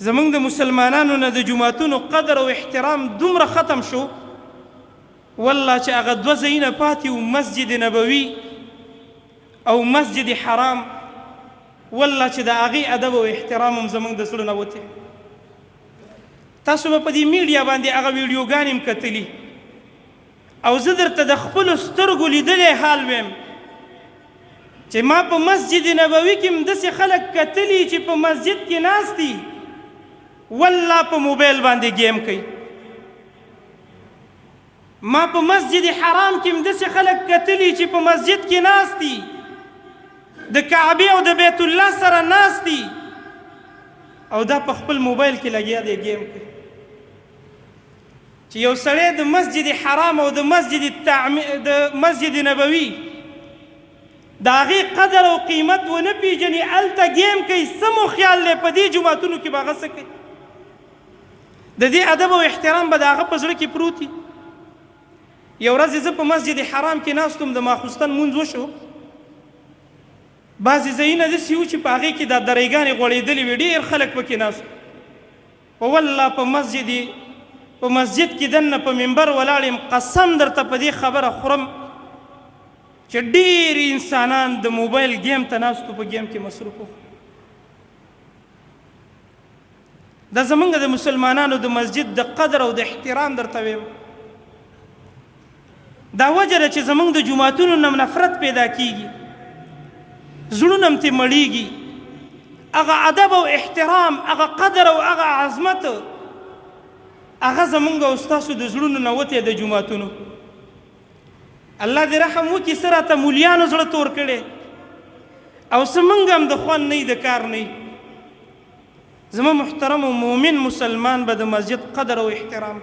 زمونږ د مسلمانانو نه د جوماتونو قدر او احترام دومره ختم شو، والله چې هغه دوه ځایونه پاتې وو، مسجد نبوي او مسجد حرام، والله چې د هغې ادب او احترام هم زمونږ د زړه نه وتې. تاسو به په دې میډیا باندې هغه ویډیوګانې هم کتلي، او زه درته د خپلو سترګو لیدلی حال ویم چې ما په مسجد نبوي کې هم داسې خلک کتلي چې په مسجد کې ناست دي، والله په موبایل باندې گیم کوي. ما په مسجد حرام کې هم داسې خلک کتلي چې په مسجد کې ناست دي، د کعبې او د بیت الله سره ناست دي، او دا په خپل موبایل کې لګیا دی گیم کوي. چې یو سړی د مسجد حرام او د مسجد نبوي د هغې قدر او قیمت ونه پیژني، هلته گیم کوي، څه مو خیال دی په دې جوماتونو کې به هغه څه کوي؟ د دې ادب او احترام به د هغه په زړه کې پروت وي. یو ورځ زه په مسجد حرام کې ناست وم، د ماخوستن مونځ وشو، بعضې ځایونه داسې وو چې په هغې کې دا درېګانې غوړېدلې وې، ډېر خلک پکې ناست وو. والله په مسجد کې دننه په منبر ولاړ یم، قسم درته په دې خبره خورم چې ډېر انسانان د موبایل گیم ته ناست وو، په گیم کې مصروف وو. دا زمونږ د مسلمانانو د مسجد د قدر او د احترام درته ویم. دا وجه ده چې زمونږ د جوماتونو نه نفرت پیدا کیږي، زړونه هم ترې مړېږي. هغه ادب او احترام، هغه قدر او هغه عظمت، هغه زمونږ او ستاسو د زړونو نه وتی د جوماتونو. الله دې رحم وکړي، څه راته مولیانو زړه تور کړی، او څه موږ هم د خوند نه د کار نه. زما محترم و مؤمن مسلمان به د مسجد قدر او احترام